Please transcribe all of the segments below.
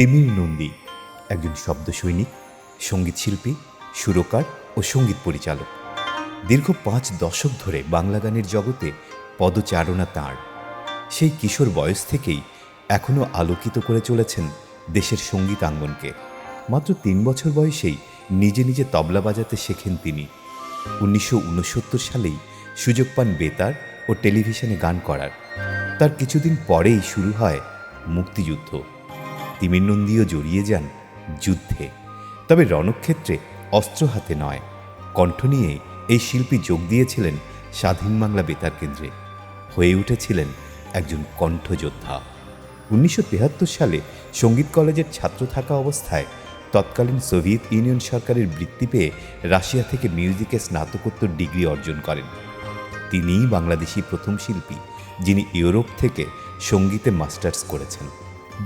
তিমির নন্দী একজন শব্দ সৈনিক, সঙ্গীতশিল্পী, সুরকার ও সঙ্গীত পরিচালক। দীর্ঘ 5 দশক ধরে বাংলা গানের জগতে পদচারণা তাঁর। সেই কিশোর বয়স থেকেই এখনও আলোকিত করে চলেছেন দেশের সঙ্গীতাঙ্গনকে। মাত্র 3 বছর বয়সেই নিজে নিজে তবলা বাজাতে শেখেন তিনি। 1969 সালেই সুযোগ পান বেতার ও টেলিভিশনে গান করার। তার কিছুদিন পরেই শুরু হয় মুক্তিযুদ্ধ। তিমির নন্দীও জড়িয়ে যান যুদ্ধে, তবে রণক্ষেত্রে অস্ত্র হাতে নয়, কণ্ঠ নিয়ে এই শিল্পী যোগ দিয়েছিলেন স্বাধীন বাংলা বেতার কেন্দ্রে। হয়ে উঠেছিলেন একজন কণ্ঠযোদ্ধা। 1973 সালে সঙ্গীত কলেজের ছাত্র থাকা অবস্থায় তৎকালীন সোভিয়েত ইউনিয়ন সরকারের বৃত্তি পেয়ে রাশিয়া থেকে মিউজিকে স্নাতকোত্তর ডিগ্রি অর্জন করেন। তিনিই বাংলাদেশি প্রথম শিল্পী যিনি ইউরোপ থেকে সঙ্গীতে মাস্টার্স করেছেন।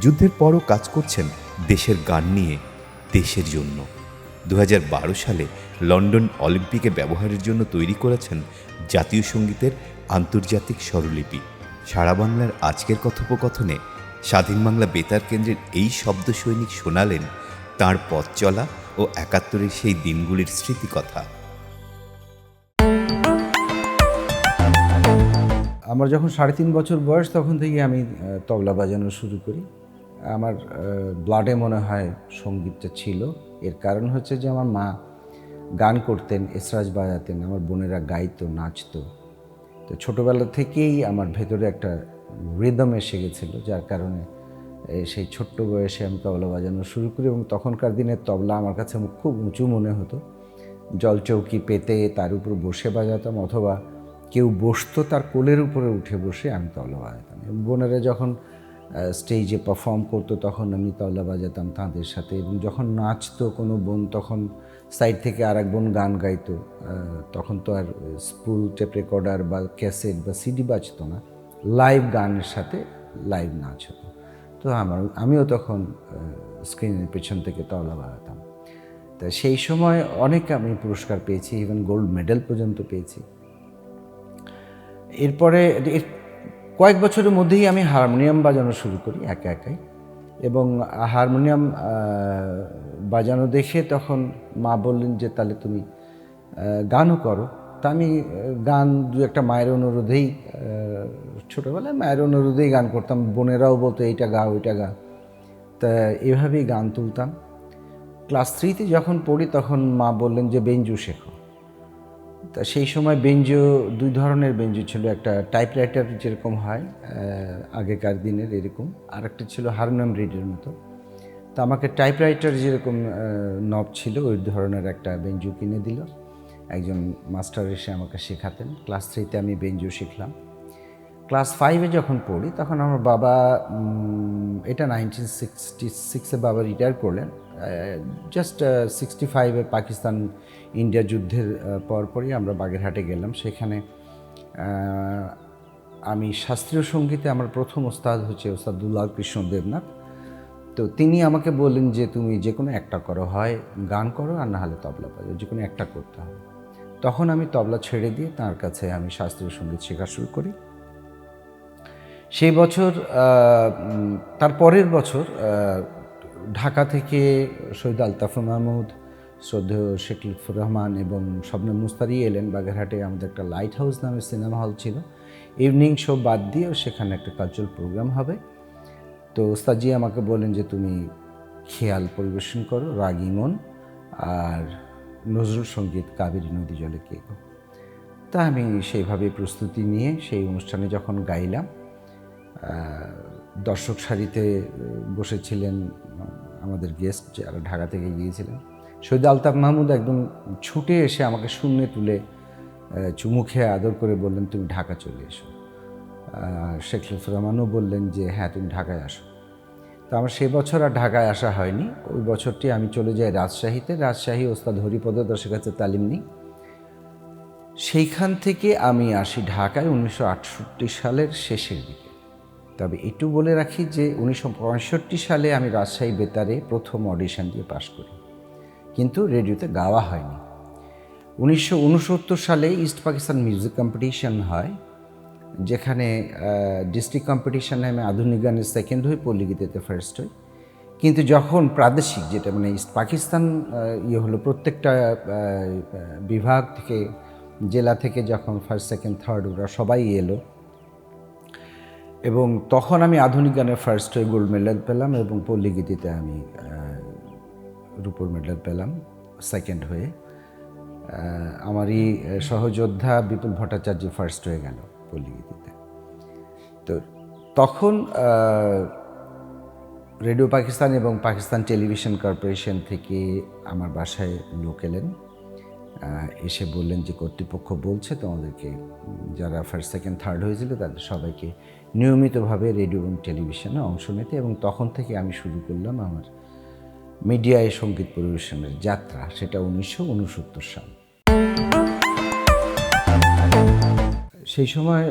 যুদ্ধের পরও কাজ করছেন দেশের গান নিয়ে, দেশের জন্য। 2012 সালে লন্ডন অলিম্পিকে ব্যবহারের জন্য তৈরি করেছেন জাতীয় সঙ্গীতের আন্তর্জাতিক স্বরলিপি। সারা বাংলার আজকের কথোপকথনে স্বাধীন বাংলা বেতার কেন্দ্রের এই শব্দ সৈনিক শোনালেন তাঁর পথ চলা ও 71-এর সেই দিনগুলির স্মৃতিকথা। আমার যখন 3.5 বছর বয়স তখন থেকে আমি তবলা বাজানো শুরু করি। আমার ব্লাডে মনে হয় সঙ্গীতটা ছিল। এর কারণ হচ্ছে যে আমার মা গান করতেন, এসরাজ বাজাতেন, আমার বোনেরা গাইতো, নাচতো। তো ছোটোবেলা থেকেই আমার ভেতরে একটা রিদম এসে গেছিলো, যার কারণে সেই ছোট্ট বয়সে আমি তবলা বাজানো শুরু করি। এবং তখনকার দিনের তবলা আমার কাছে খুব উঁচু মনে হতো। জলচৌকি পেতে তার উপর বসে বাজাতাম, অথবা কেউ বসতো তার কোলের উপরে উঠে বসে আমি তবলা বাজাতাম। বোনেরা যখন স্টেজে পারফর্ম করতো তখন আমি তবলা বাজাতাম তাদের সাথে। এবং যখন নাচতো কোনো বোন, তখন সাইড থেকে আর এক বোন গান গাইতো। তখন তো আর স্পুল টেপ রেকর্ডার বা ক্যাসেট বা সিডি বাজতো না, লাইভ গানের সাথে লাইভ নাচ হতো। তো আমিও তখন স্ক্রিনের পেছন থেকে তবলা বাজাতাম। তা সেই সময় অনেক আমি পুরস্কার পেয়েছি, ইভেন গোল্ড মেডেল পর্যন্ত পেয়েছি। এরপরে কয়েক বছরের মধ্যেই আমি হারমোনিয়াম বাজানো শুরু করি একা একাই। এবং হারমোনিয়াম বাজানো দেখে তখন মা বললেন যে তাহলে তুমি গানও করো। তা আমি গান দু একটা মায়ের অনুরোধেই, ছোটোবেলায় মায়ের অনুরোধেই গান করতাম। বোনেরাও বলতো এইটা গা ওইটা গা, তা এভাবেই গান তুলতাম। ক্লাস 3-তে যখন পড়ি তখন মা বললেন যে বেঞ্জু শেখো। তা সেই সময় বেঞ্জো, 2 ধরনের বেঞ্জো ছিল। একটা টাইপরাইটার যেরকম হয় আগেকার দিনের এরকম, আর একটা ছিল হারমোনিয়াম রিডের মতো। তা আমাকে টাইপরাইটার যেরকম নব ছিল ওই ধরনের একটা বেঞ্জো কিনে দিল। একজন মাস্টার এসে আমাকে শেখাতেন। ক্লাস 3-তে আমি বেঞ্জো শিখলাম। ক্লাস 5-এ যখন পড়ি তখন আমার বাবা, এটা 1966-এ বাবা রিটায়ার করলেন। জাস্ট 65-এ পাকিস্তান ইন্ডিয়া যুদ্ধের পরপরই আমরা বাগেরহাটে গেলাম। সেখানে আমি শাস্ত্রীয় সঙ্গীতে আমার প্রথম ওস্তাদ হচ্ছে ওস্তাদ দুলাল কৃষ্ণ দেবনাথ। তো তিনি আমাকে বললেন যে তুমি যে কোনো একটা করো, হয় গান করো আর না হলে তবলা বাজাও, যে কোনো একটা করতে হবে। তখন আমি তবলা ছেড়ে দিয়ে তার কাছে আমি শাস্ত্রীয় সঙ্গীত শেখা শুরু করি। সেই বছর, তার পরের বছর ঢাকা থেকে শহীদ আলতাফ মাহমুদ, শ্রদ্ধেয় শেখ লুৎফুর রহমান এবং শবনম মুস্তারি এলেন বাগেরহাটে। আমাদের একটা লাইট হাউস নামে সিনেমা হল ছিল। ইভিনিং শো বাদ দিয়েও সেখানে একটা কালচারাল প্রোগ্রাম হবে। তো ওস্তাদজি আমাকে বলেন যে তুমি খেয়াল পরিবেশন করো, রাগ ইমন আর নজরুল সঙ্গীত কাবেরী নদী জলে কে গো। তা আমি সেইভাবে প্রস্তুতি নিয়ে সেই অনুষ্ঠানে যখন গাইলাম, দর্শক সারিতে বসেছিলেন আমাদের গেস্ট যারা ঢাকা থেকে গিয়েছিলেন। শহীদ আলতাফ মাহমুদ একদম ছুটে এসে আমাকে শূন্যে তুলে চুমু খেয়ে আদর করে বললেন তুমি ঢাকা চলে এসো। শেখ লুৎফুর রহমানও বললেন যে হ্যাঁ তুমি ঢাকায় আসো। তো আমার সে বছর আর ঢাকায় আসা হয়নি। ওই বছরটি আমি চলে যাই রাজশাহীতে। রাজশাহী ওস্তাদ হরিপদ দাসের কাছে তালিম নিই। সেইখান থেকে আমি আসি ঢাকায় 1968 সালের শেষের দিকে। তবে একটু বলে রাখি যে 1965 সালে আমি রাজশাহী বেতারে প্রথম অডিশন দিয়ে পাশ করি, কিন্তু রেডিওতে গাওয়া হয়নি। 1969 সালে ইস্ট পাকিস্তান মিউজিক কম্পিটিশন হয়, যেখানে ডিস্ট্রিক্ট কম্পিটিশনে আমি আধুনিক গানের সেকেন্ড হই, পল্লীগীতিতে ফার্স্ট হই। কিন্তু যখন প্রাদেশিক যেটা মানে ইস্ট পাকিস্তান হলো প্রত্যেকটা বিভাগ থেকে, জেলা থেকে যখন ফার্স্ট সেকেন্ড থার্ড ওরা সবাই এলো, এবং তখন আমি আধুনিক গানের ফার্স্ট হয়ে গোল্ড মেডেল পেলাম এবং পল্লীগীতিতে আমি রূপোর মেডেল পেলাম সেকেন্ড হয়ে। আমারই সহযোদ্ধা বিপুল ভট্টাচার্য ফার্স্ট হয়ে গেল পল্লীগীতিতে। তো তখন রেডিও পাকিস্তান এবং পাকিস্তান টেলিভিশন কর্পোরেশন থেকে আমার বাসায় লোক এলেন, এসে বললেন যে কর্তৃপক্ষ বলছে তোমাদেরকে যারা ফার্স্ট সেকেন্ড থার্ড হয়েছিল তাদের সবাইকে নিয়মিতভাবে রেডিও এবং টেলিভিশনে অংশ নিতে। এবং তখন থেকে আমি শুরু করলাম আমার মিডিয়ায় সঙ্গীত পরিবেশনের যাত্রা, সেটা 1969 সাল। সেই সময়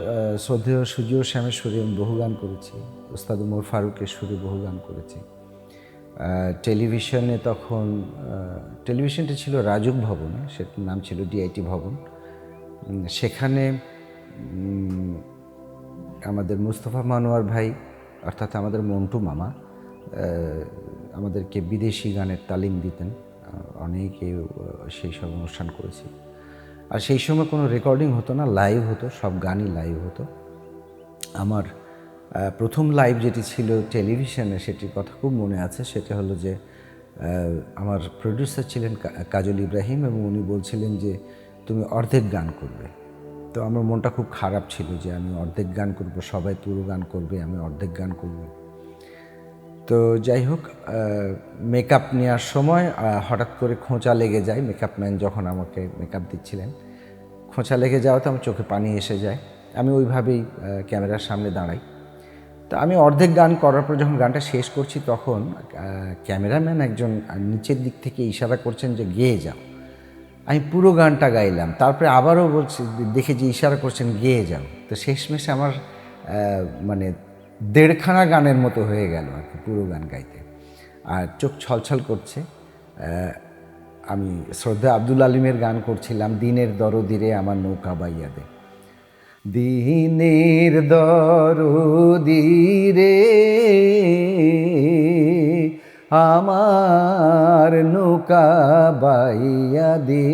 শ্রদ্ধেয় সুজিও শ্যামের সুরে আমি বহু গান করেছি, ওস্তাদ উমর ফারুকের সুরে বহু গান করেছি। টেলিভিশনে তখন টেলিভিশনটা ছিল রাজুক ভবনে, সেটার নাম ছিল ডিআইটি ভবন। সেখানে আমাদের মুস্তফা মানোয়ার ভাই অর্থাৎ আমাদের মন্টু মামা আমাদেরকে বিদেশি গানের তালিম দিতেন। অনেকে সেই সব অনুষ্ঠান করেছি। আর সেই সময় কোনো রেকর্ডিং হতো না, লাইভ হতো, সব গানই লাইভ হতো। আমার প্রথম লাইভ যেটি ছিল টেলিভিশনে, সেটির কথা খুব মনে আছে। সেটা হলো যে আমার প্রডিউসার ছিলেন কাজল ইব্রাহিম এবং উনি বলছিলেন যে তুমি অর্ধেক গান করবে। তো আমার মনটা খুব খারাপ ছিল যে আমি অর্ধেক গান করব, সবাই পুরো গান করবে, আমি অর্ধেক গান করব। তো যাই হোক, মেকআপ নেওয়ার সময় হঠাৎ করে খোঁচা লেগে যায়। মেকআপ ম্যান যখন আমাকে মেকআপ দিচ্ছিলেন, খোঁচা লেগে যাওয়াতে আমার চোখে পানি এসে যায়। আমি ওইভাবেই ক্যামেরার সামনে দাঁড়াই। তো আমি অর্ধেক গান করার পর যখন গানটা শেষ করছি, তখন ক্যামেরাম্যান একজন নিচের দিক থেকে ইশারা করছেন যে গেয়ে যাও। আমি পুরো গানটা গাইলাম, তারপরে আবারও বলছি, দেখে যে ইশারা করছেন গেয়ে যাও। তো শেষমেশে আমার মানে দেড়খানা গানের মতো হয়ে গেল আর কি পুরো গান গাইতে, আর চোখ ছলছল করছে। আমি শ্রদ্ধা আব্দুল আলিমের গান করছিলাম, দিনের দরদিরে আমার নৌকা বাইয়া দে। দিনের দরদিরে আমার নৌকা বাইয়া দে,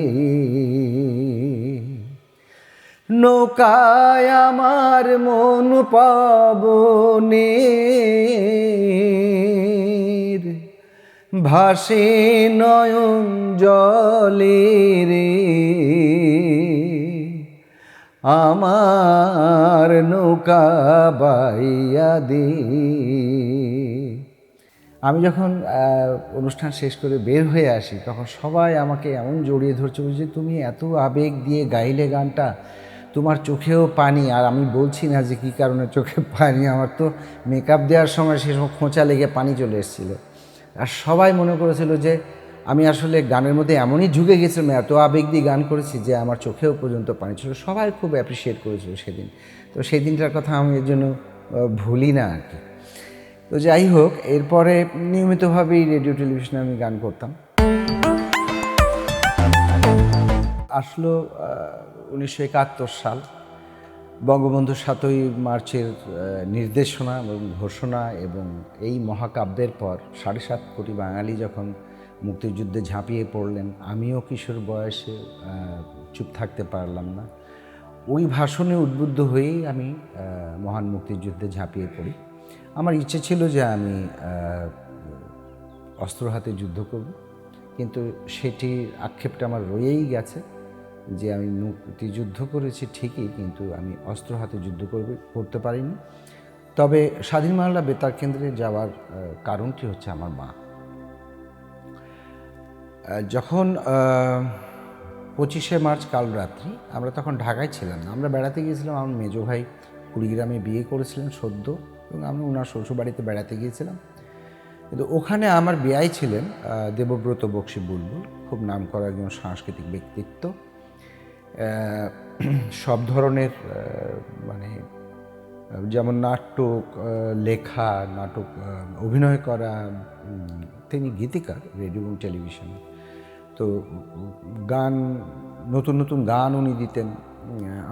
নৌকায় আমার মন পাবনে ভাসে নয়ন জলে রে, আমার নৌকা বাইয়া দে। আমি যখন অনুষ্ঠান শেষ করে বের হয়ে আসি, তখন সবাই আমাকে এমন জড়িয়ে ধরছে যে তুমি এত আবেগ দিয়ে গাইলে গানটা, তোমার চোখেও পানি। আর আমি বলছি না যে কী কারণে চোখে পানি, আমার তো মেকআপ দেওয়ার সময় সে সময় খোঁচা লেগে পানি চলে এসেছিলো। আর সবাই মনে করেছিল যে আমি আসলে গানের মধ্যে এমনই ঝুঁকে গেছিলাম, এত আবেগ দিয়ে গান করেছি যে আমার চোখেও পর্যন্ত পানি ছিল। সবাই খুব অ্যাপ্রিসিয়েট করেছিল সেদিন। তো সেই দিনটার কথা আমি এর জন্য ভুলি না আর কি। তো যাই হোক, এরপরে নিয়মিতভাবেই রেডিও টেলিভিশনে আমি গান করতাম। আসলো 1971 সাল, বঙ্গবন্ধু 7ই মার্চের নির্দেশনা এবং ঘোষণা এবং এই মহাকাব্যের পর 7.5 কোটি বাঙালি যখন মুক্তিযুদ্ধে ঝাঁপিয়ে পড়লেন, আমিও কিশোর বয়সে চুপ থাকতে পারলাম না। ওই ভাষণে উদ্বুদ্ধ হয়েই আমি মহান মুক্তিযুদ্ধে ঝাঁপিয়ে পড়ি। আমার ইচ্ছে ছিল যে আমি অস্ত্র হাতে যুদ্ধ করব, কিন্তু সেটির আক্ষেপটা আমার রয়েই গেছে যে আমি মুক্তিযুদ্ধ করেছি ঠিকই, কিন্তু আমি অস্ত্র হাতে যুদ্ধ করতে পারিনি। তবে স্বাধীন বাংলা বেতার কেন্দ্রে যাওয়ার কারণটি হচ্ছে আমার মা। যখন 25শে মার্চ কাল রাত্রি, আমরা তখন ঢাকায় ছিলাম না, আমরা বেড়াতে গিয়েছিলাম। আমার মেজো ভাই কুড়িগ্রামে বিয়ে করেছিলেন সদ্য, এবং আমি ওনার শ্বশুরবাড়িতে বেড়াতে গিয়েছিলাম। কিন্তু ওখানে আমার বেয়াই ছিলেন দেবব্রত বক্সী বুলবুল, খুব নামকরা একজন সাংস্কৃতিক ব্যক্তিত্ব। সব ধরনের মানে যেমন নাটক লেখা, নাটক অভিনয় করা, তিনি গীতিকার রেডিও এবং টেলিভিশনে। তো গান, নতুন নতুন গান উনি দিতেন,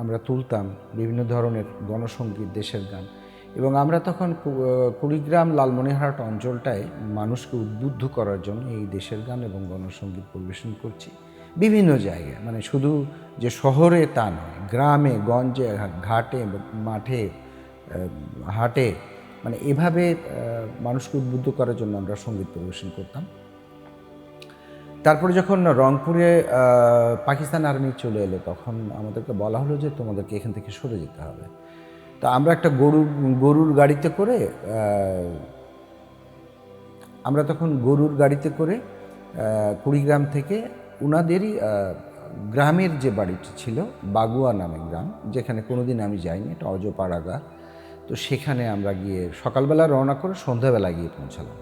আমরা তুলতাম, বিভিন্ন ধরনের গণসঙ্গীত, দেশের গান। এবং আমরা তখন কুড়িগ্রাম লালমনিরহাট অঞ্চলটায় মানুষকে উদ্বুদ্ধ করার জন্য এই দেশের গান এবং গণসঙ্গীত পরিবেশন করছি বিভিন্ন জায়গায়, মানে শুধু যে শহরে তা নয়, গ্রামে গঞ্জে ঘাটে মাঠে হাটে, মানে এভাবে মানুষকে উদ্বুদ্ধ করার জন্য আমরা সঙ্গীত পরিবেশন করতাম। তারপরে যখন রংপুরে পাকিস্তান আর্মি চলে এলো, তখন আমাদেরকে বলা হলো যে তোমাদেরকে এখান থেকে সরে যেতে হবে। তা আমরা একটা গরুর গাড়িতে করে আমরা তখন গরুর গাড়িতে করে কুড়িগ্রাম থেকে উনাদেরই গ্রামের যে বাড়িটি ছিল, বাগুয়া নামে গ্রাম, যেখানে কোনোদিন আমি যাইনি, এটা অজপাড়াগা, তো সেখানে আমরা গিয়ে সকালবেলা রওনা করে সন্ধ্যাবেলা গিয়ে পৌঁছালাম।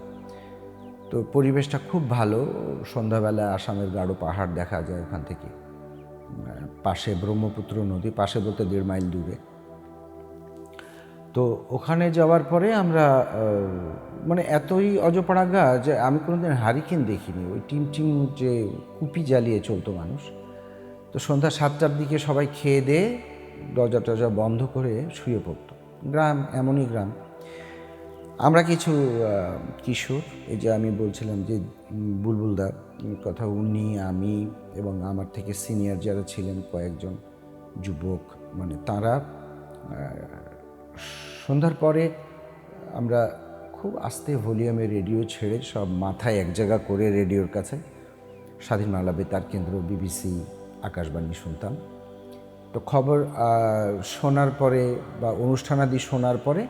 তো পরিবেশটা খুব ভালো, সন্ধ্যাবেলা আসামের গাঢ় পাহাড় দেখা যায় ওখান থেকে, পাশে ব্রহ্মপুত্র নদী, পাশে বলতে 1.5 মাইল দূরে। তো ওখানে যাওয়ার পরে আমরা মানে এতই অজপাড়াগা যে আমি কোনোদিন হারিকেন দেখিনি, ওই টিম যে কুপি জ্বালিয়ে চলতো মানুষ। তো সন্ধ্যা 7টার দিকে সবাই খেয়ে দিয়ে দরজা টরজা বন্ধ করে শুয়ে পড়তো। গ্রাম এমনই গ্রাম। আমরা কিছু কিশোর, এই যে আমি বলছিলাম যে বুলবুলদার কথা, উনি, আমি এবং আমার থেকে সিনিয়র যারা ছিলেন কয়েকজন যুবক, মানে তারা সন্ধ্যার পরে আমরা খুব আস্তে ভলিউমে রেডিও ছেড়ে সব মাথায় এক জায়গা করে রেডিওর কাছে স্বাধীন বাংলা বেতার কেন্দ্র, বিবিসি, আকাশবাণী শুনতাম। তো খবর শোনার পরে বা অনুষ্ঠানাদি শোনার পরে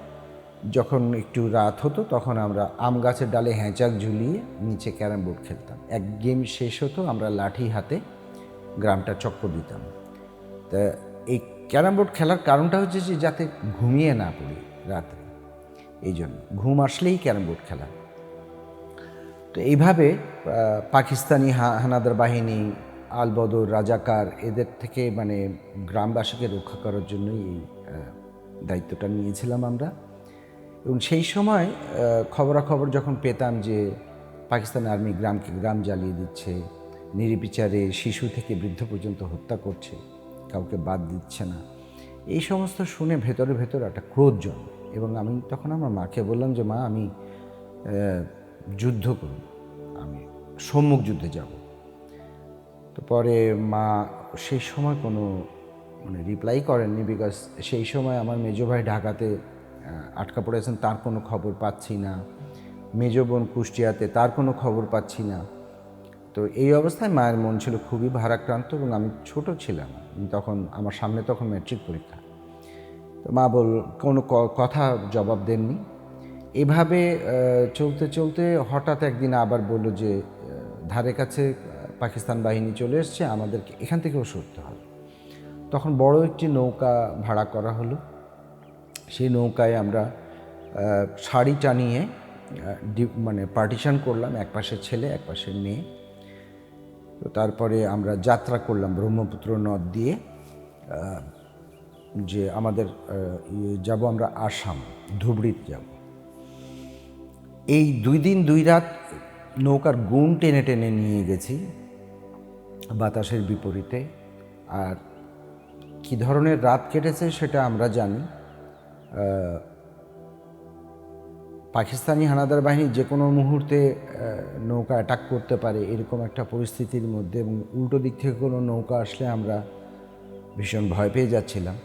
যখন একটু রাত হতো, তখন আমরা আম গাছের ডালে হ্যাঁচাক ঝুলিয়ে নিচে ক্যারাম বোর্ড খেলতাম। এক গেম শেষ হতো, আমরা লাঠি হাতে গ্রামটা চক্কর দিতাম। তা এই ক্যারাম বোর্ড খেলার কারণটা হচ্ছে যে যাতে ঘুমিয়ে না পড়ি রাত্রে, এই জন্য ঘুম আসলেই ক্যারাম বোর্ড খেলা। তো এইভাবে পাকিস্তানি হানাদার বাহিনী, আলবদর, রাজাকার, এদের থেকে মানে গ্রামবাসীকে রক্ষা করার জন্যই এই দায়িত্বটা নিয়েছিলাম আমরা। এবং সেই সময় খবরাখবর যখন পেতাম যে পাকিস্তান আর্মি গ্রাম জ্বালিয়ে দিচ্ছে, নির্বিচারে শিশু থেকে বৃদ্ধ পর্যন্ত হত্যা করছে, কাউকে বাদ দিচ্ছে না, এই সমস্ত শুনে ভেতরে একটা ক্রোধ জন্মে। এবং আমি তখন আমার মাকে বললাম যে মা, আমি যুদ্ধ করব, আমি সম্মুখ যুদ্ধে যাব। তো পরে মা সেই সময় কোনো মানে রিপ্লাই করেননি, বিকজ সেই সময় আমার মেজো ভাই ঢাকাতে আটকা পড়েছেন, তার কোনো খবর পাচ্ছি না। মেজো বোন কুষ্টিয়াতে, তার কোনো খবর পাচ্ছি না। তো এই অবস্থায় মায়ের মন ছিল খুবই ভারাক্রান্ত এবং আমি ছোট ছিলাম তখন, আমার সামনে তখন ম্যাট্রিক পরীক্ষা। তো মা কোনো কথা জবাব দেননি। এভাবে চলতে চলতে হঠাৎ একদিন আবার বলল যে ধারে কাছে পাকিস্তান বাহিনী চলে এসছে, আমাদেরকে এখান থেকেও সরতে হবে। তখন বড় একটি নৌকা ভাড়া করা হলো। সেই নৌকায় আমরা শাড়ি টানিয়ে মানে পার্টিশন করলাম, এক পাশে ছেলে এক পাশে মেয়ে। তো তারপরে আমরা যাত্রা করলাম ব্রহ্মপুত্র নদ দিয়ে, যে আমাদের যাব আমরা আসাম, ধুবড়িতে যাব। এই 2 দিন 2 রাত নৌকার গুণ টেনে টেনে নিয়ে গেছি বাতাসের বিপরীতে। আর কী ধরনের রাত কেটেছে সেটা আমরা জানি। পাকিস্তানি হানাদার বাহিনী যে কোনো মুহূর্তে নৌকা অ্যাটাক করতে পারে, এরকম একটা পরিস্থিতির মধ্যে, এবং উল্টো দিক থেকে কোনো নৌকা আসলে আমরা ভীষণ ভয় পেয়ে যাচ্ছিলাম।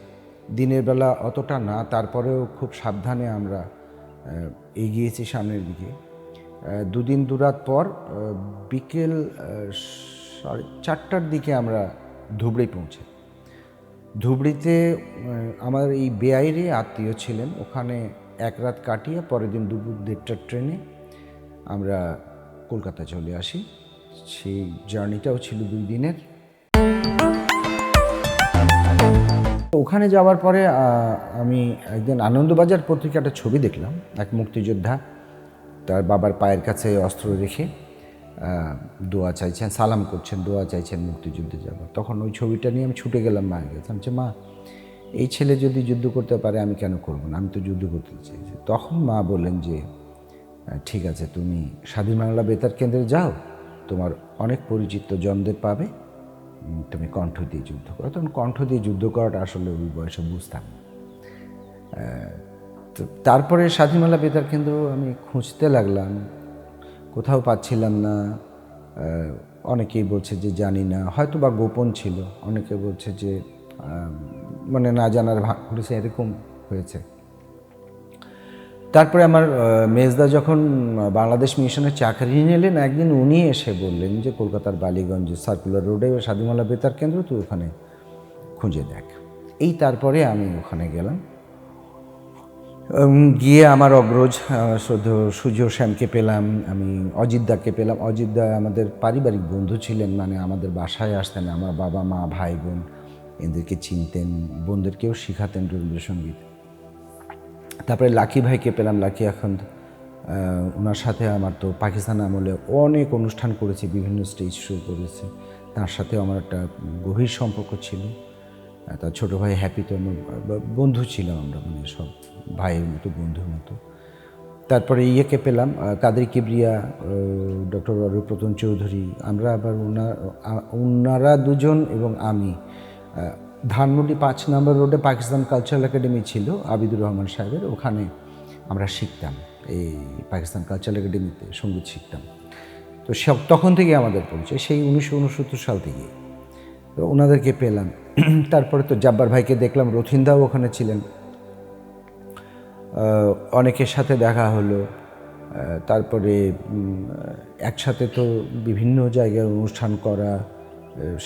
দিনের বেলা অতটা না, তারপরেও খুব সাবধানে আমরা এগিয়েছি সামনের দিকে। 2 দিন 2 রাত পর বিকেল 4টার দিকে আমরা ধুবড়ি পৌঁছে। ধুবড়িতে আমার এই বেআইরে আত্মীয় ছিলেন, ওখানে 1 রাত কাটিয়ে পরের দিন দুপুর 1:30টার ট্রেনে আমরা কলকাতা চলে আসি। সেই জার্নিটাও ছিল 2 দিনের। ওখানে যাওয়ার পরে আমি একদিন আনন্দবাজার পত্রিকাটা ছবি দেখলাম, এক মুক্তিযোদ্ধা তার বাবার পায়ের কাছে অস্ত্র রেখে দোয়া চাইছেন, সালাম করছেন, দোয়া চাইছেন মুক্তিযুদ্ধে যাবার। তখন ওই ছবিটা নিয়ে আমি ছুটে গেলাম মায়ের কাছে। আমি বলছি, মা, এই ছেলে যদি যুদ্ধ করতে পারে আমি কেন করব না, আমি তো যুদ্ধ করতে চাইছি। তখন মা বললেন যে ঠিক আছে, তুমি স্বাধীন বাংলা বেতার কেন্দ্রে যাও, তোমার অনেক পরিচিত জনদের পাবে, তুমি কণ্ঠ দিয়ে যুদ্ধ করো। তখন কণ্ঠ দিয়ে যুদ্ধ করাটা আসলে ওই বয়সে বুঝতাম। তো তারপরে স্বাধীনমেলা বেতার কেন্দ্র আমি খুঁজতে লাগলাম, কোথাও পাচ্ছিলাম না। অনেকেই বলছে যে জানি না, হয়তো বা গোপন ছিল। অনেকে বলছে যে মানে না জানার ভান করেছে, এরকম হয়েছে। তারপরে আমার মেজদা যখন বাংলাদেশ মিশনে চাকরি নিলেন, একদিন উনি এসে বললেন যে কলকাতার বালিগঞ্জে সার্কুলার রোডে স্বাধীনমেলা বেতার কেন্দ্র, তুই ওখানে খুঁজে দেখ। এই তারপরে আমি ওখানে গেলাম। গিয়ে আমার অগ্রজ শ্রদ্ধেয় সূর্য শ্যামকে পেলাম, আমি অজিতদাকে পেলাম। অজিতদা আমাদের পারিবারিক বন্ধু ছিলেন, মানে আমাদের বাসায় আসতেন, আমার বাবা মা ভাই বোন এদেরকে চিনতেন, বোনদেরকেও শিখাতেন রবীন্দ্রসঙ্গীত। তারপরে লাকি ভাইকে পেলাম, লাকি এখন ওনার সাথে আমার তো পাকিস্তান আমলে অনেক অনুষ্ঠান করেছি, বিভিন্ন স্টেজ শো করেছে, তার সাথে আমার একটা গভীর সম্পর্ক ছিল। তার ছোটো ভাই হ্যাপি তো আমার বন্ধু ছিলাম আমরা, মানে সব ভাইয়ের মতো, বন্ধুর মতো। তারপরে ইয়েকে পেলাম, কাদের কিবরিয়া, ডক্টর অরূপরতন চৌধুরী, আমরা আবার ওনারা দুজন এবং আমি ধানমন্ডি 5 নম্বর রোডে পাকিস্তান কালচারাল একাডেমি ছিল আবিদুর রহমান সাহেবের, ওখানে আমরা শিখতাম, এই পাকিস্তান কালচারাল একাডেমিতে সঙ্গীত শিখতাম। তো সব তখন থেকে আমাদের পরিচয়, সেই 1969 সাল থেকে। তো ওনাদেরকে পেলাম। তারপরে তো জাব্বার ভাইকে দেখলাম, রথিনদাও ওখানে ছিলেন, অনেকের সাথে দেখা হলো। তারপরে একসাথে তো বিভিন্ন জায়গায় অনুষ্ঠান করা,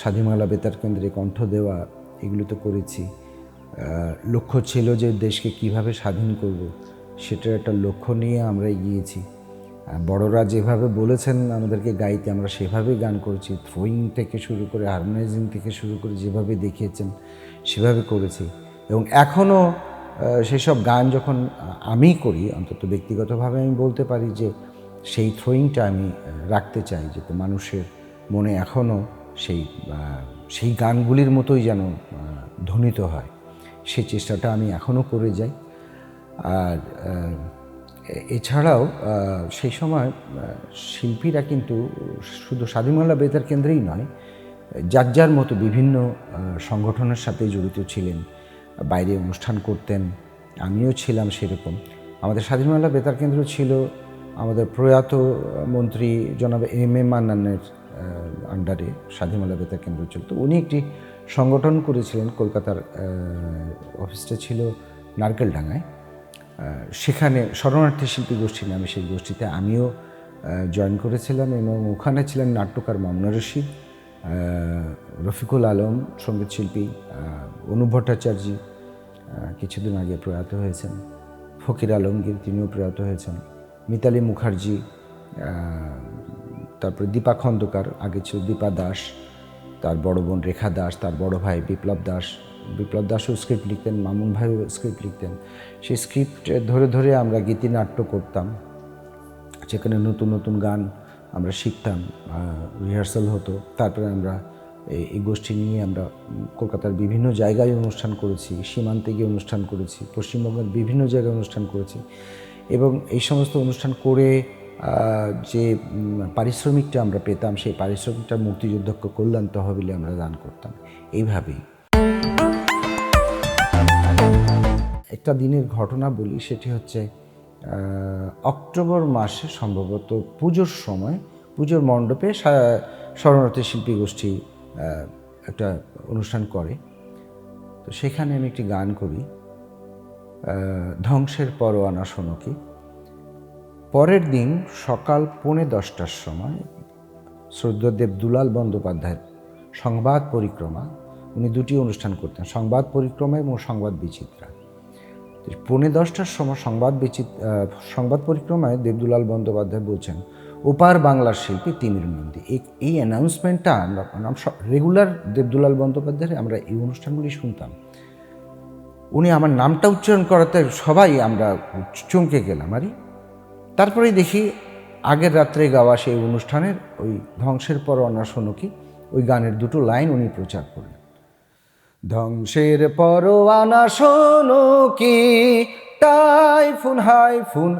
স্বাধীনমেলা বেতার কেন্দ্রে কণ্ঠ দেওয়া, এগুলো তো করেছি। লক্ষ্য ছিল যে দেশকে কিভাবে স্বাধীন করব, সেটার একটা লক্ষ্য নিয়ে আমরা এগিয়েছি। বড়রা যেভাবে বলেছেন আমাদেরকে গাইতে, আমরা সেভাবেই গান করেছি। থ্রোয়িং থেকে শুরু করে, হারমোনাইজিং থেকে শুরু করে যেভাবে দেখিয়েছেন সেভাবে করেছি। এবং এখনও সেসব গান যখন আমি করি, অন্তত ব্যক্তিগতভাবে আমি বলতে পারি যে সেই থ্রোয়িংটা আমি রাখতে চাই, যাতে মানুষের মনে এখনও সেই গানগুলির মতোই যেন ধ্বনিত হয়, সেই চেষ্টাটা আমি এখনও করে যাই। আর এছাড়াও সেই সময় শিল্পীরা কিন্তু শুধু স্বাধীনমেলা বেতার কেন্দ্রেই নয়, যার যার মতো বিভিন্ন সংগঠনের সাথে জড়িত ছিলেন, বাইরে অনুষ্ঠান করতেন, আমিও ছিলাম সেরকম। আমাদের স্বাধীনমেলা বেতার কেন্দ্র ছিল আমাদের প্রয়াত মন্ত্রী জনাব এম মান্নানের আন্ডারে স্বাধীনমেলা বেতার কেন্দ্র চলত। উনি একটি সংগঠন করেছিলেন, কলকাতার অফিসটা ছিল নারকেলডাঙ্গায়, সেখানে শরণার্থী শিল্পী গোষ্ঠী নামে সেই গোষ্ঠীতে আমিও জয়েন করেছিলাম। এবং ওখানে ছিলেন নাট্যকার মামুনা রশিদ, রফিকুল আলম সঙ্গীত শিল্পী, অনুপ ভট্টাচার্য কিছুদিন আগে প্রয়াত হয়েছেন, ফকির আলমগীর তিনিও প্রয়াত হয়েছেন, মিতালি মুখার্জি, তারপরে দীপা খন্দকার, আগে ছিল দীপা দাস, তার বড় বোন রেখা দাস, তার বড় ভাই বিপ্লব দাসও স্ক্রিপ্ট লিখতেন, মামুন ভাইও স্ক্রিপ্ট লিখতেন। সেই স্ক্রিপ্ট ধরে ধরে আমরা গীতিনাট্য করতাম, যেখানে নতুন নতুন গান আমরা শিখতাম, রিহার্সাল হতো। তারপরে আমরা এই গোষ্ঠী নিয়ে আমরা কলকাতার বিভিন্ন জায়গায় অনুষ্ঠান করেছি, সীমান্তে গিয়ে অনুষ্ঠান করেছি, পশ্চিমবঙ্গের বিভিন্ন জায়গায় অনুষ্ঠান করেছি। এবং এই সমস্ত অনুষ্ঠান করে যে পারিশ্রমিকটা আমরা পেতাম, সেই পারিশ্রমিকটা মুক্তিযুদ্ধ কল্যাণ তহবিলে আমরা দান করতাম। এইভাবেই একটা দিনের ঘটনা বলি, সেটি হচ্ছে অক্টোবর মাসে সম্ভবত পুজোর সময়, পুজোর মণ্ডপে শরণার্থী শিল্পী গোষ্ঠী একটা অনুষ্ঠান করে। তো সেখানে আমি একটি গান করি, ধ্বংসের পরোয়ানা শোনো কি। পরের দিন সকাল 10:45টার সময় শ্রদ্ধেয় দুলাল বন্দ্যোপাধ্যায়ের সংবাদ পরিক্রমা, উনি দুটি অনুষ্ঠান করতেন, সংবাদ পরিক্রমা এবং সংবাদ বিচিত্রা। 10:45টার সময় সংবাদ পরিক্রমায় দেবদুলাল বন্দ্যোপাধ্যায় বলছেন, ওপার বাংলার শিল্পী তিমির নন্দী। এই অ্যানাউন্সমেন্টটা আমরা রেগুলার দেবদুলাল বন্দ্যোপাধ্যায়ের আমরা এই অনুষ্ঠানগুলি শুনতাম। উনি আমার নামটা উচ্চারণ করাতে সবাই আমরা চমকে গেলাম। তারপরেই দেখি আগের রাত্রে গাওয়া সেই অনুষ্ঠানের ওই ধ্বংসের পরোয়ানা শোনো কি, ওই গানের দুটো লাইন উনি প্রচার করলেন। ধ্বংসের পরোয়ানা শোনো কি, টাইফুন হাইফুন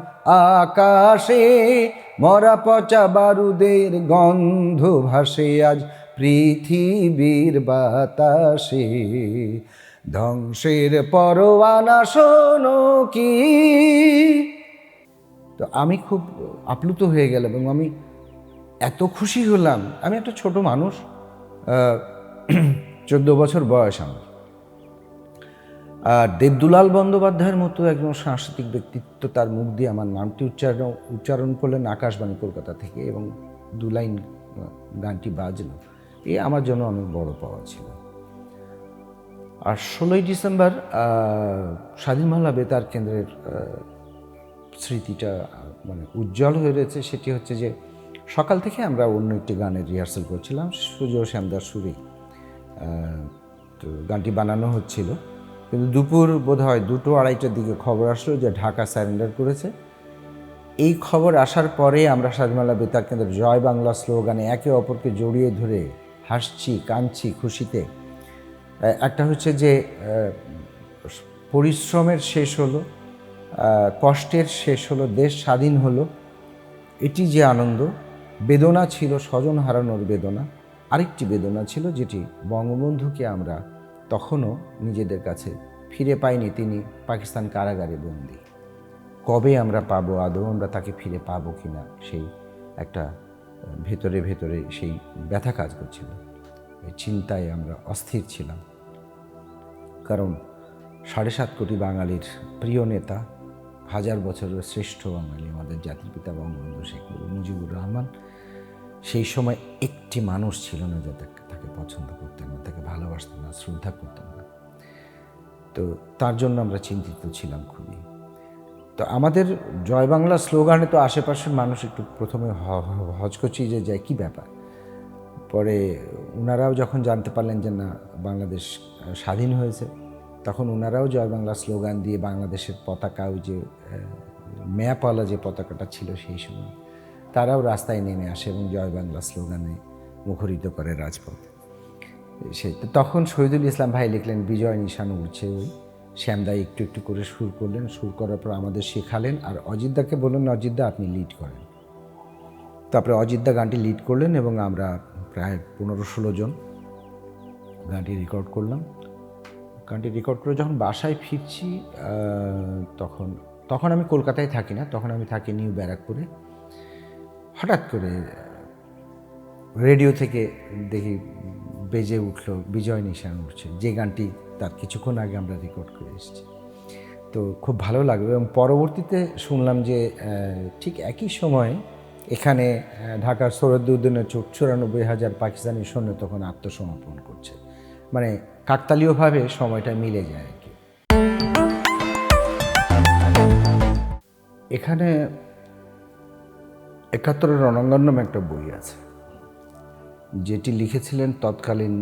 আকাশে, মরা পচা বারুদের গন্ধ ভাসে আজ পৃথিবীর বাতাসে। ধ্বংসের পরোয়ানা শোনো কি। তো আমি খুব আপ্লুত হয়ে গেলাম এবং আমি এত খুশি হলাম। আমি একটা ছোট মানুষ, 14 বছর বয়স আমার। আর দেবদুলাল বন্দ্যোপাধ্যায়ের মতো একজন সাংস্কৃতিক ব্যক্তিত্ব তার মুখ দিয়ে আমার নামটি উচ্চারণ করলেন আকাশবাণী কলকাতা থেকে, এবং 2 লাইন গানটি বাজল। এ আমার জন্য অনেক বড় পাওয়া ছিল। আর 16ই ডিসেম্বর স্বাধীন বাংলা বেতার কেন্দ্রের স্মৃতিটা মানে উজ্জ্বল হয়ে রয়েছে। সেটি হচ্ছে যে সকাল থেকে আমরা অন্য একটি গানের রিহার্সাল করছিলাম, সুজয় শ্যামদার সুরে। তো গানটি বানানো হচ্ছিল, কিন্তু দুপুর বোধ হয় 2-2:30টার দিকে খবর আসলো যে ঢাকা স্যারেন্ডার করেছে। এই খবর আসার পরে আমরা স্বাধীন বাংলা বেতার কেন্দ্রের জয় বাংলা স্লোগানে একে অপরকে জড়িয়ে ধরে হাসছি, কাঁদছি খুশিতে। একটা হচ্ছে যে পরিশ্রমের শেষ হলো, কষ্টের শেষ হলো, দেশ স্বাধীন হলো, এটি যে আনন্দ। বেদনা ছিল স্বজন হারানোর বেদনা। আরেকটি বেদনা ছিল যেটি বঙ্গবন্ধুকে আমরা তখনও নিজেদের কাছে ফিরে পাইনি, তিনি পাকিস্তান কারাগারে বন্দী। কবে আমরা পাবো, আদৌ আমরা তাকে ফিরে পাবো কিনা, সেই একটা ভেতরে ভেতরে সেই ব্যথা কাজ করছিল। এই চিন্তায় আমরা অস্থির ছিলাম, কারণ 7.5 কোটি বাঙালির প্রিয় নেতা, 1000 বছরের শ্রেষ্ঠ বাঙালি আমাদের জাতির পিতা বঙ্গবন্ধু শেখ মুজিবুর রহমান, সেই সময় একটি মানুষ ছিল না যে তাকে পছন্দ করতেন না, তাকে ভালোবাসতেন না, শ্রদ্ধা করতেন না। তো তার জন্য আমরা চিন্তিত ছিলাম খুবই। তো আমাদের জয় বাংলা স্লোগানে তো আশেপাশের মানুষ একটু প্রথমে হচকচিয়ে যে যায়, কী ব্যাপার। পরে ওনারাও যখন জানতে পারলেন যে না, বাংলাদেশ স্বাধীন হয়েছে, তখন ওনারাও জয় বাংলা স্লোগান দিয়ে বাংলাদেশের পতাকা, ওই যে ম্যাপওয়ালা যে পতাকাটা ছিল সেই সময়, তারাও রাস্তায় নেমে আসে এবং জয় বাংলা স্লোগানে মুখরিত করে রাজপথ। তখন শহীদুল ইসলাম ভাই লিখলেন বিজয় নিশান উঠছে। ওই শ্যামদা একটু একটু করে সুর করলেন, সুর করার পর আমাদের শেখালেন, আর অজিতদাকে বললেন অজিতদা আপনি লিড করেন। তারপরে অজিতদা গানটি লিড করলেন এবং আমরা প্রায় 15-16 জন গানটি রেকর্ড করলাম। গানটি রেকর্ড করে যখন বাসায় ফিরছি, তখন আমি কলকাতায় থাকি না, তখন আমি থাকি নিউ ব্যারাকপুরে। হঠাৎ করে রেডিও থেকে দেখি বেজে উঠলো বিজয় নিশান উঠছে, যে গানটি তার কিছুক্ষণ আগে আমরা রেকর্ড করে এসেছি। তো খুব ভালো লাগলো। এবং পরবর্তীতে শুনলাম যে ঠিক একই সময়ে এখানে ঢাকার সরদ্দুদ্দিনের 94,000 পাকিস্তানি সৈন্য তখন আত্মসমর্পণ করছে। মানে কাকতালীয়ভাবে সময়টা মিলে যায় আর কি। এখানে 71 রণাঙ্গন নামে একটা বই আছে, যেটি লিখেছিলেন তৎকালীন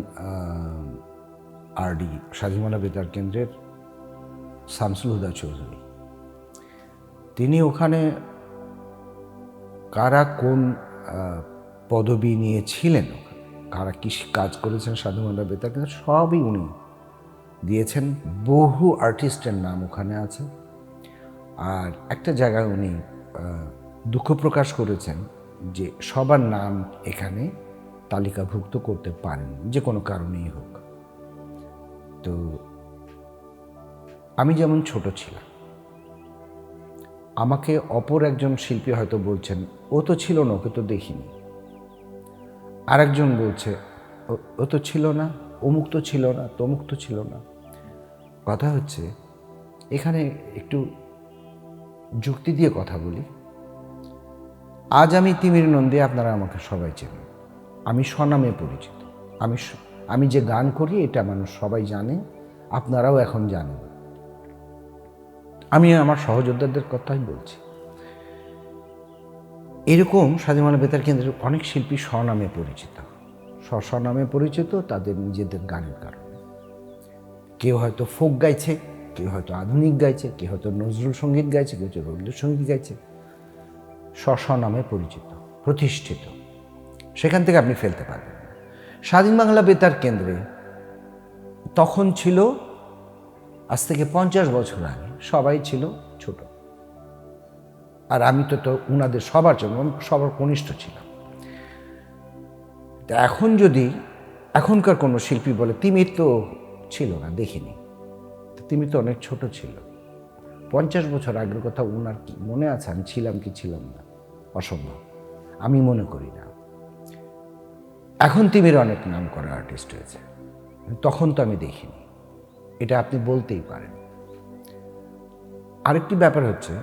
আরডি স্বাধীন বাংলা বেতার কেন্দ্রের শামসুল হুদা চৌধুরী। তিনি ওখানে কারা কোন পদবি নিয়েছিলেন, কারা কী কাজ করেছেন স্বাধীন বাংলা বেতার কেন্দ্র, সবই উনি দিয়েছেন। বহু আর্টিস্টের নাম ওখানে আছে। আর একটা জায়গায় উনি দুঃখ প্রকাশ করেছেন যে সবার নাম এখানে তালিকাভুক্ত করতে পারেন, যে কোনো কারণেই হোক। তো আমি যেমন ছোট ছিলাম, আমাকে অপর একজন শিল্পী হয়তো বলছেন ও তো ছিল না, ওকে তো দেখিনি। আরেকজন বলছে ও তো ছিল না, অমুক তো ছিল না, তমুক তো ছিল না। কথা হচ্ছে এখানে একটু যুক্তি দিয়ে কথা বলি। আজ আমি তিমির নন্দী, আপনারা আমাকে সবাই চেনেন, আমি স্বনামে পরিচিত। আমি যে গান করি এটা মানুষ সবাই জানে, আপনারাও এখন জানেন। আমি আমার সহযোদ্ধাদের কথাই বলছি। এরকম স্বাধীন বাংলা বেতার কেন্দ্রের অনেক শিল্পী স্বনামে পরিচিত, স্বনামে পরিচিত তাদের নিজেদের গানের কারণে। কেউ হয়তো ফোক গাইছে, কেউ হয়তো আধুনিক গাইছে, কেউ হয়তো নজরুল সঙ্গীত গাইছে, কেউ হয়তো রবীন্দ্রসঙ্গীত গাইছে। স্বনামে পরিচিত, প্রতিষ্ঠিত, সেখান থেকে আপনি ফেলতে পারবেন। স্বাধীন বাংলা বেতার কেন্দ্রে তখন ছিল, আজ থেকে 50 বছর আগে সবাই ছিল ছোট, আর আমি তো উনাদের সবার জন্য সবার কনিষ্ঠ ছিলাম। এখন যদি এখনকার কোনো শিল্পী বলে তিমির তো ছিল না, দেখিনি, তিমি তো অনেক ছোট ছিল। 50 বছর আগের কথা ওনার কি মনে আছে আমি ছিলাম কি ছিলাম না? অসম্ভব, আমি মনে করি না। এখন তিমির অনেক নাম করা আর্টিস্ট হয়েছে, তখন তো আমি দেখিনি, এটা আপনি বলতেই পারেন। আরেকটি ব্যাপার হচ্ছে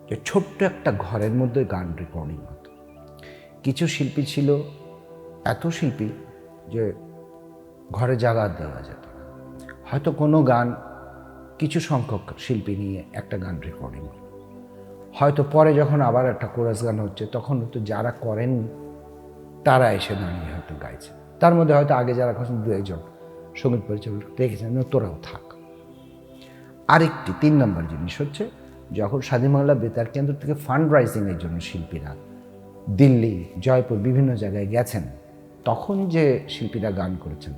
যে ছোট্ট একটা ঘরের মধ্যে গান রেকর্ডিং হতো। কিছু শিল্পী ছিল, এত শিল্পী যে ঘরে জায়গা দেওয়া যেত না। হয়তো কোনো গান কিছু সংখ্যক শিল্পী নিয়ে একটা গান রেকর্ডিং হলো, হয়তো পরে যখন আবার একটা কোরাস গান হচ্ছে তখন হয়তো যারা করেন তারা এসে দাঁড়িয়ে হয়তো গাইছে, তার মধ্যে হয়তো আগে যারা করছেন 2-1 সঙ্গীত পরিচালক দেখেছেন, তোরাও থাক। আরেকটি 3 নম্বর জিনিস হচ্ছে, যখন স্বাধীন বাংলা বেতার কেন্দ্র থেকে ফান্ড রাইজিংয়ের জন্য শিল্পীরা দিল্লি, জয়পুর বিভিন্ন জায়গায় গেছেন, তখন যে শিল্পীরা গান করেছেন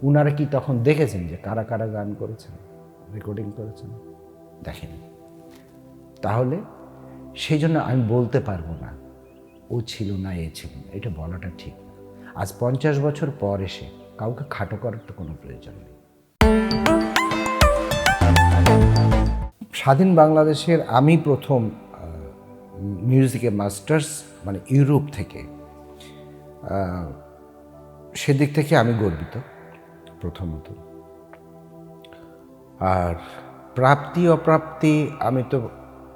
উনারা কি তখন দেখেছেন যে কারা কারা গান করেছেন, রেকর্ডিং করেছেন? দেখেনি। তাহলে সেই জন্য আমি বলতে পারবো না ও ছিল না এ ছিল না, এটা বলাটা ঠিক না। আজ 50 বছর পর এসে কাউকে খাটো করার তো কোনো প্রয়োজন নেই। স্বাধীন বাংলাদেশের আমি প্রথম মিউজিকে মাস্টার্স মানে ইউরোপ থেকে, সেদিক থেকে আমি গর্বিত প্রথমত। আর প্রাপ্তি অপ্রাপ্তি, আমি তো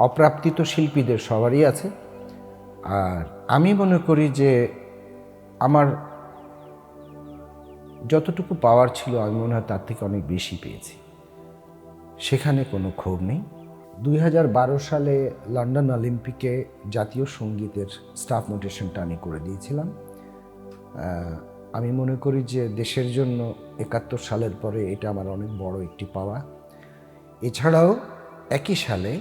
অপ্রাপ্তি তো শিল্পীদের সবারই আছে, আর আমি মনে করি যে আমার যতটুকু পাওয়ার ছিল আমি মনে হয় তার থেকে অনেক বেশি পেয়েছি, সেখানে কোনো ক্ষোভ নেই। 2012 সালে লন্ডন অলিম্পিকে জাতীয় সঙ্গীতের স্টাফ নোটেশনটা আমি করে দিয়েছিলাম। আমি মনে করি যে দেশের জন্য 71 সালের পরে এটা আমার অনেক বড় একটি পাওয়া। এছাড়াও একই সালে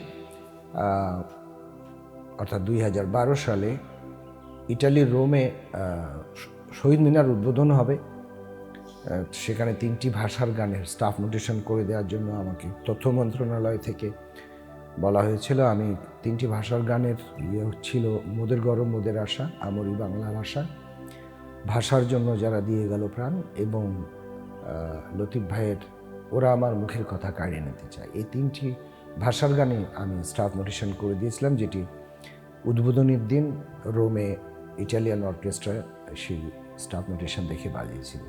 অর্থাৎ 2012 সালে ইটালির রোমে শহীদ মিনার উদ্বোধন হবে, সেখানে 3টি ভাষার গানের স্টাফ নোটেশন করে দেওয়ার জন্য আমাকে তথ্য মন্ত্রণালয় থেকে বলা হয়েছিল। আমি 3টি ভাষার গানের ছিল মোদের গরম মোদের আশা, আমরি বাংলার আশা, ভাষার জন্য যারা দিয়ে গেল প্রাণ, এবং লতিফ ভাইয়ের ওরা আমার মুখের কথা কাড়িয়ে নিতে চায়। এই 3টি ভাষার গানে আমি স্টাফ নোটেশন করে দিয়েছিলাম, যেটি উদ্বোধনীর দিন রোমে ইটালিয়ান অর্কেস্ট্রা সেই স্টাফ নোটেশন দেখে বাজিয়েছিল।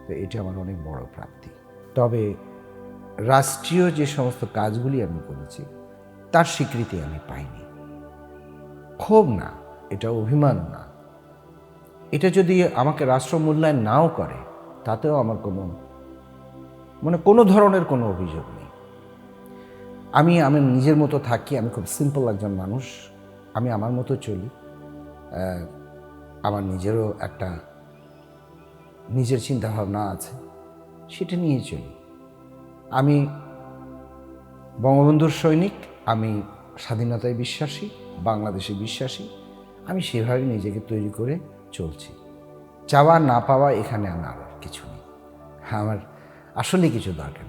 তো এটি আমার অনেক বড় প্রাপ্তি। তবে রাষ্ট্রীয় যে সমস্ত কাজগুলি আমি করেছি তার স্বীকৃতি আমি পাইনি। ক্ষোভ না, এটা অভিমান না, এটা যদি আমাকে রাষ্ট্র মূল্যায়ন নাও করে তাতেও আমার কোনো ধরনের কোনো অভিযোগ নেই। আমি নিজের মতো থাকি, আমি খুব সিম্পল একজন মানুষ, আমি আমার মতো চলি। আমার নিজেরও একটা নিজের চিন্তাভাবনা আছে, সেটা নিয়ে চলি। আমি বঙ্গবন্ধুর সৈনিক, আমি স্বাধীনতায় বিশ্বাসী, বাংলাদেশে বিশ্বাসী, আমি সেভাবে নিজেকে তৈরি করে চলছি। চাওয়া না পাওয়া এখানে আমার কিছু নেই, আমার আসলে কিছু দরকার নেই।